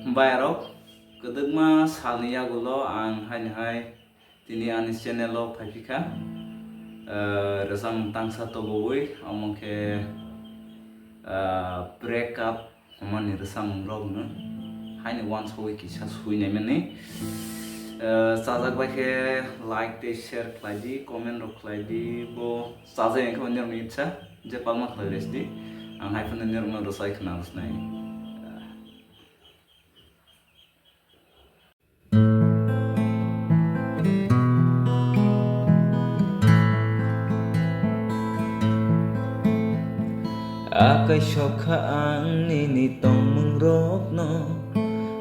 Bayarok kedengma salniya gulo ang hai tini anis channelo paipika resam tangsa toloi amongke break up mani resam rogno haini once hoi kisa sui nemeni sajak baike like te share klaidi comment ro klaidi bo sajak engke onyer mitsa je palma khlaresdi ang hai pun onyer no rosai khnalus nai Akai shoka ang nini tong mengrok no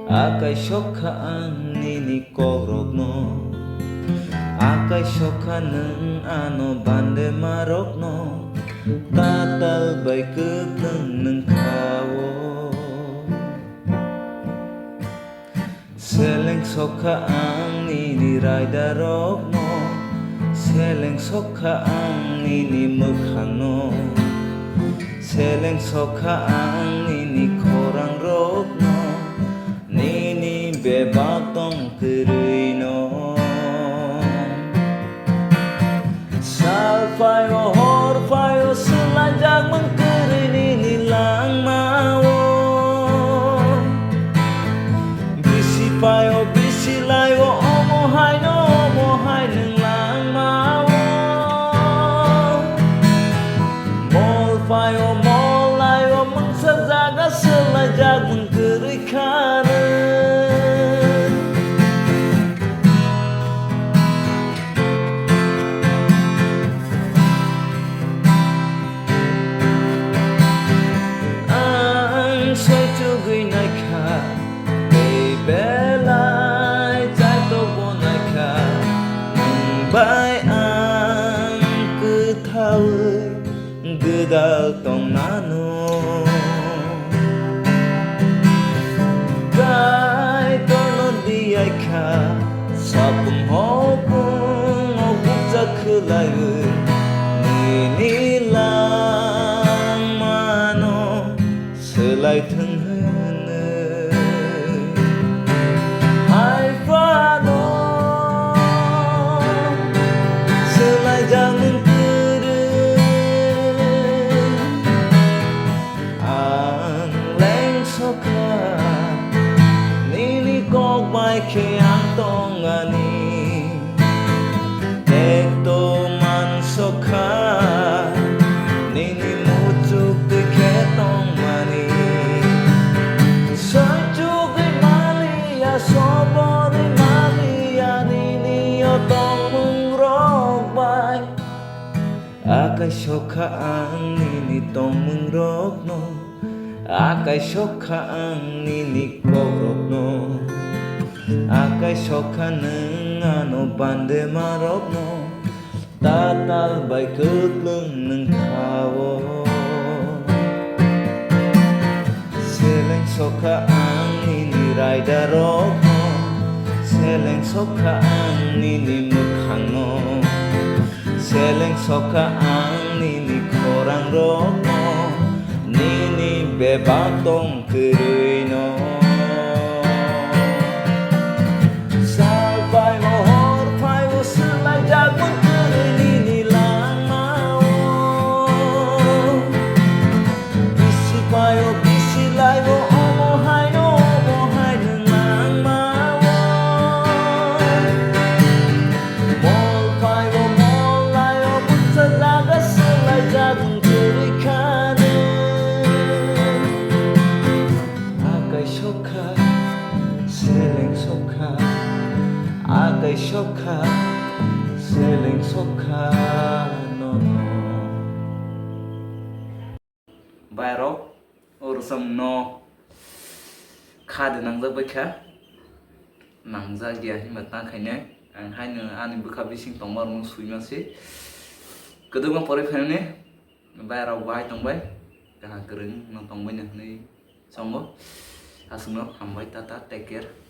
Akai shoka ang nini korok no Akai shoka neng ano bande marok no Tatal bay kepleng neng kawo Seleng shoka ang nini raidarok no Seleng shoka ang nini mekhang no Seleng soka ang nini korang rokno Nini bebatong kerino Salpayo horpayo selajak mengkeri nini lang mawo Bisi payo bisi layo omohai no omohai neng lang mawo Mol payo selajak mengkeri kanan Ang soy cugui naika belai jai tobo naika Mumbai ang ketahui gedal tong nano Sapung hopung oguk zakelai Nini lang mano selai tenghene Hai fano selai jangan kere Ang leng soka Nini kok mai ke tongani Tekto man soka Nini mucuk di ketong mani Sanjuk di malia sobori malia Nini otong mengrok bay Akai soka ang nini tong mengrok no Akai soka ang nini korok no Akai soka neng ano bande marok no Tatal bay kepleng neng kawo Seleng soka ang nini raidarok no Seleng soka ang nini mekhang no Seleng soka ang nini korang rok no Nini bebatong kerui no Akai soka, seleng soka nono Bayarok ursam no khade nangjak baikha nangjak dia himata khaine ang haino ani bukha bising tongmar mung suimasi kedua pore khaine bayarok bai tongbai kaha kereng no tongbai ni songo asungno hambai tata take care